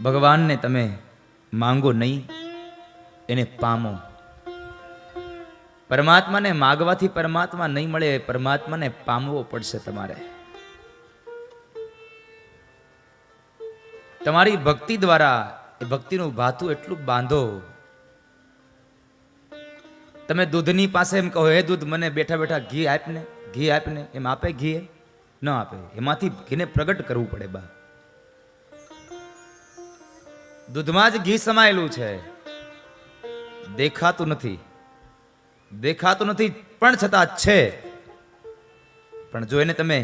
ભગવાનને તમે માંગો નહીં, એને પામો. પરમાત્માને માગવાથી પરમાત્મા નહીં મળે, પરમાત્માને પામવો પડશે તમારે. તમારી ભક્તિ દ્વારા એ ભક્તિનું ભાથું એટલું બાંધો. તમે દૂધની પાસે એમ કહો, હે દૂધ મને બેઠા બેઠા ઘી આપને, ઘી આપને, એમ આપે? ઘી ન આપે. એમાંથી ઘીને પ્રગટ કરવું પડે. બા દૂધમાં જ ઘી સમાયેલું છે, દેખાતું નથી, દેખાતું નથી પણ છતાં છે. પણ જો એને તમે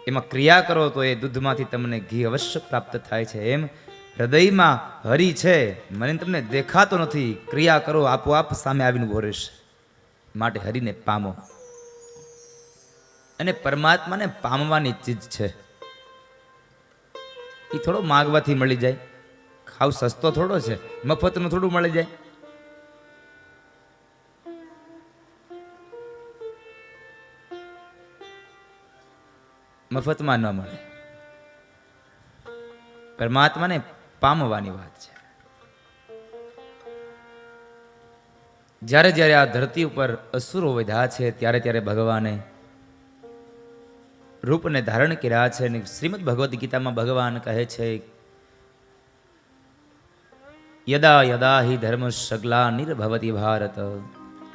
એમાં ક્રિયા કરો તો એ દૂધમાંથી તમને ઘી અવશ્ય પ્રાપ્ત થાય છે. એમ હૃદયમાં હરિ છે, મને તમને દેખાતો નથી, ક્રિયા કરો, આપોઆપ સામે આવીને ઉભો રહેશે. માટે હરિને પામો. અને પરમાત્માને પામવાની ચીજ છે. એ થોડો માગવાથી મળી જાય. ખાવ સસ્તો થોડો છે, મફતનું થોડું મળી જાય. મફતમાં ન મળે. પરમાત્માને પામવાની વાત છે. જ્યારે જ્યારે આ ધરતી ઉપર અસુરો વધ્યા છે, ત્યારે ત્યારે ભગવાને રૂપને ધારણ કર્યા છે. અને શ્રીમદ ભગવદ્ ગીતામાં ભગવાન કહે છે, યદા યદા હિ ધર્મસ્ય ગ્લાનિર્ભવતિ ભારત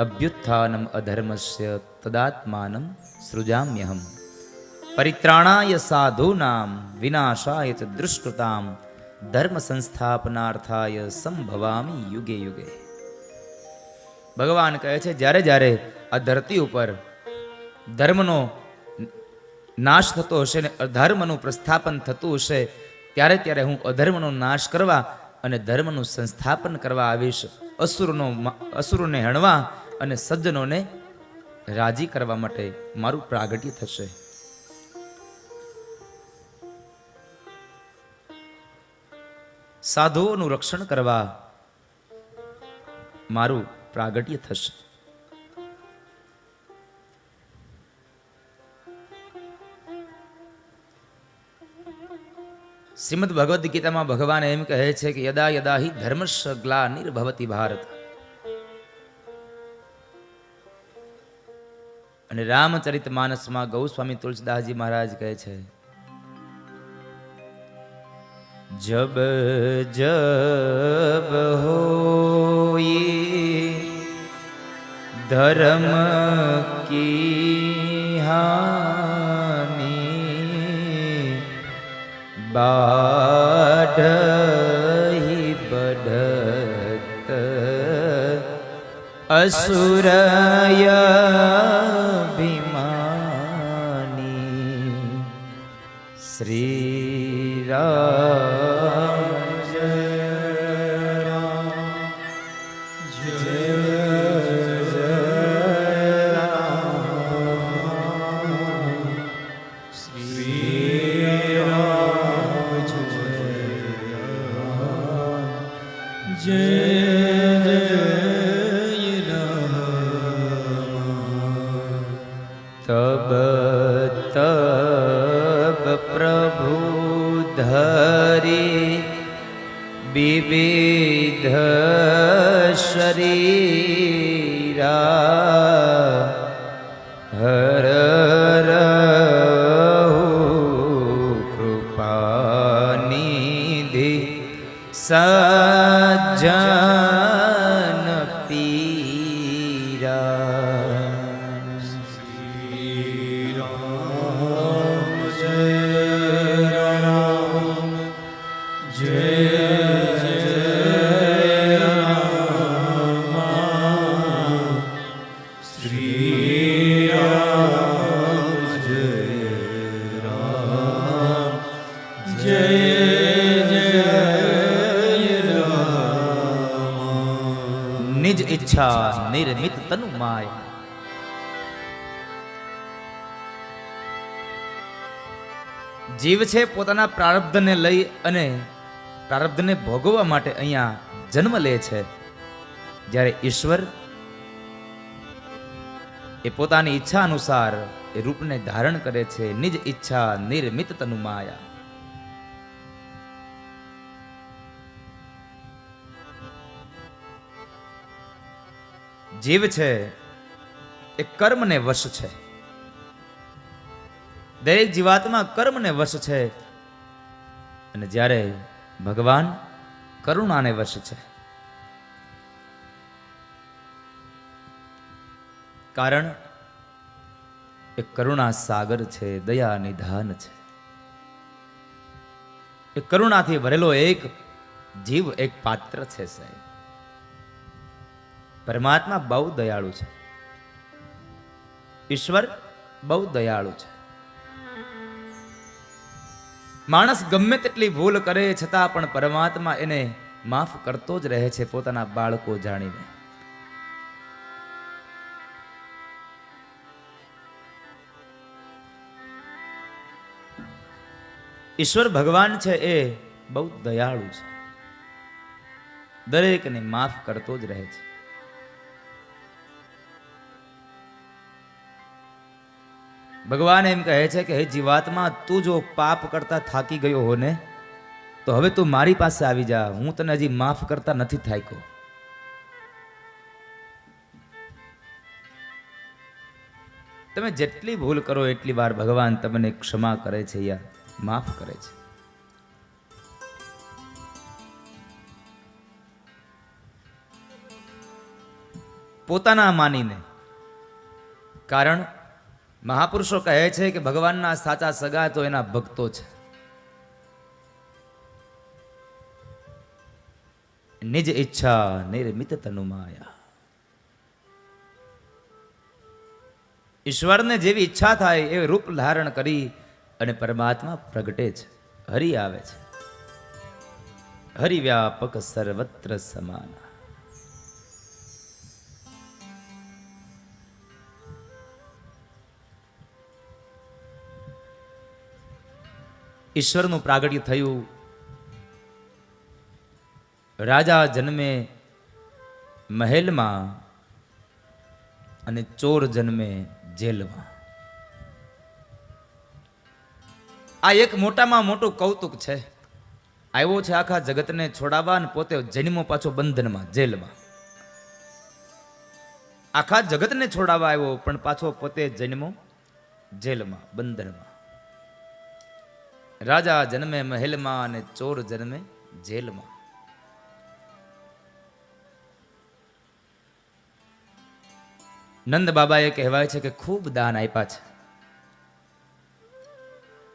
અભ્યુત્થાનમ અધર્મસ્ય તદાત્માનમ સૃજામ્યહમ પરિત્રાણાય સાધૂનામ વિનાશાય ચ દુષ્કૃતામ ધર્મ સંસ્થાપનાર્થાય સંભવામી યુગે યુગે. ભગવાન કહે છે, જ્યારે જ્યારે આ ધરતી ઉપર ધર્મનો નાશ થતો હશે ને અધર્મનું પ્રસ્થાપન થતું હશે, ત્યારે ત્યારે હું અધર્મનો નાશ કરવા અને ધર્મનું સંસ્થાપન કરવા આવીશ. અસુરોને હણવા અને સજ્જનોને રાજી કરવા માટે મારું પ્રાગટ્ય થશે. સાધુઓનું રક્ષણ કરવા મારું પ્રાગટ્ય થશે. શ્રીમદ ભગવદ્ ગીતામાં ભગવાન એમ કહે છે કે યદા યદા હિ ધર્મસ્ય ગ્લાનિર્ભવતિ ભારત. અને રામચરિત માનસમાં ગૌસ્વામી તુલસીદાસજી મહારાજ કહે છે, જબ જબ હોઈ ધર્મ કી હાની બાઢ બઢત અસુરય ભીમાની. શ્રી રામ જય રામ જય જય રામ શ્રી રામ જય રામ જય તબ તબ પ્રભુ ધરી વિવિધ શરીરા હર રહુ કૃપાનિધિ સજ્જન પીરા. નિજ ઈચ્છા નિર્મિત તનુ માય. જીવ છે પોતાના પ્રારબ્ધને લઈ અને પ્રારબ્ધને ભોગવવા માટે અહીંયા જન્મ લે છે. જ્યારે ઈશ્વર એ પોતાની ઈચ્છા અનુસાર એ રૂપને ધારણ કરે છે. નિજ ઈચ્છા નિર્મિત તનુ માયા. જીવ છે એ કર્મને વશ છે. દરેક જીવાત્મા કર્મને વશ છે, અને જ્યારે ભગવાન કરુણાને વશ છે. કારણ એ કરુણા સાગર છે, દયા નિધાન છે. એ કરુણાથી ભરેલો એક જીવ, એક પાત્ર છે સાહેબ. પરમાત્મા બહુ દયાળુ છે, ઈશ્વર બહુ દયાળુ છે. માણસ ગમે તેટલી ભૂલ કરે છતાં પણ પરમાત્મા એને માફ કરતો જ રહે છે, પોતાના બાળકો જાણીને. ઈશ્વર ભગવાન છે એ બહુ દયાળુ છે, દરેકને માફ કરતો જ રહે છે. ભગવાન એમ કહે છે કે હે જીવાત્મા, તું જો પાપ કરતા થાકી ગયો હો ને, તો હવે તું મારી પાસે આવી જા, હું તને હજી માફ કરતા નથી થાક્યો. તમે જેટલી ભૂલ કરો એટલી વાર ભગવાન તમને ક્ષમા કરે છે, યા માફ કરે છે. પોતાના માનીને. કારણ મહાપુરુષો કહે છે કે ભગવાનના સાચા સગા તો એના ભક્તો છે. નિજ ઈચ્છા નિર્મિત તનુ માયા. ઈશ્વરને જેવી ઈચ્છા થાય એ રૂપ ધારણ કરી અને પરમાત્મા પ્રગટે છે, હરિ આવે છે. હરિવ્યાપક સર્વત્ર સમાન. ઈશ્વરનું પ્રાગટ્ય થયું. રાજા જન્મે મહેલમાં અને ચોર જન્મે જેલમાં. આ એક મોટામાં મોટું કૌતુક છે. આવ્યો છે આખા જગતને છોડાવવા અને પોતે જન્મો પાછો બંધનમાં, જેલમાં. આખા જગતને છોડાવવા આવ્યો પણ પાછો પોતે જન્મો જેલમાં, બંધનમાં. રાજા જન્મે મહેલમાં અને ચોર જન્મે જેલમાં. નંદ બાબાએ કહેવાય છે કે ખૂબ દાન આપ્યા છે.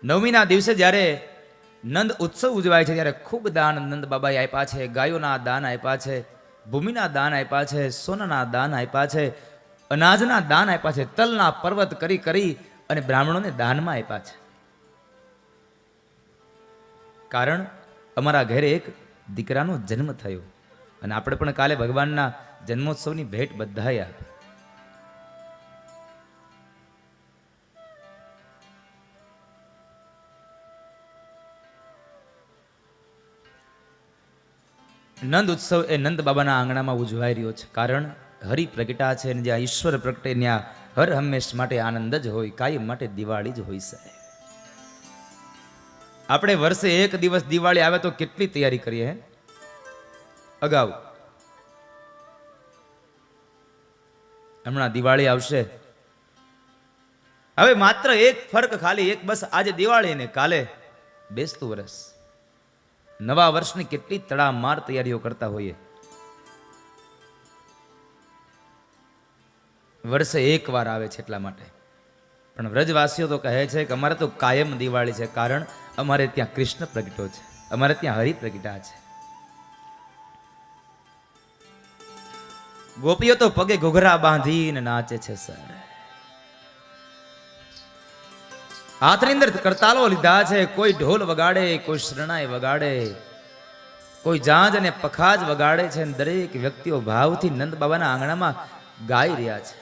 નવમીના દિવસે જ્યારે નંદ ઉત્સવ ઉજવાય છે ત્યારે ખૂબ દાન નંદ બાબાએ આપ્યા છે. ગાયોના દાન આપ્યા છે, ભૂમિના દાન આપ્યા છે, સોનાના દાન આપ્યા છે, અનાજના દાન આપ્યા છે, તલના પર્વત કરી કરી અને બ્રાહ્મણોને દાનમાં આપ્યા છે. કારણ અમારા ઘરે એક દીકરાનો જન્મ થયો અને આપણે પણ કાલે ભગવાનના જન્મોત્સવની ભેટ બધાએ આપી. નંદ ઉત્સવ એ નંદ બાબાના આંગણામાં ઉજવાઈ રહ્યો છે. કારણ હરિ પ્રગટા છે અને જ્યાં ઈશ્વર પ્રગટે ત્યાં હર હંમેશ માટે આનંદ જ હોય, કાયમ માટે દિવાળી જ હોય સાહેબ. આપણે વર્ષે એક દિવસ દિવાળી આવે તો કેટલી તૈયારી કરીએ હે અગાઉ. હમણાં દિવાળી આવશે, હવે માત્ર એક ફરક ખાલી એક, બસ આજે દિવાળી ને કાલે બેસતું વર્ષ. નવા વર્ષની કેટલી તડામાર તૈયારીઓ કરતા હોઈએ. વર્ષે એક વાર આવે છે એટલા માટે. પણ વ્રજવાસીઓ તો કહે છે કે અમારે તો કાયમ દિવાળી છે. કારણ અમારે ત્યાં કૃષ્ણ પ્રગટ્યો છે, અમારે ત્યાં હરિ પ્રગટા છે. ગોપીઓ તો પગે ઘૂઘરા બાંધીને નાચે છે સર. હાથની અંદર કરતાલો લીધા છે. કોઈ ઢોલ વગાડે, કોઈ શરણાઈ વગાડે, કોઈ જાંજ અને પખાજ વગાડે છે. દરેક વ્યક્તિઓ ભાવથી નંદ બાબાના આંગણામાં ગાઈ રહ્યા છે.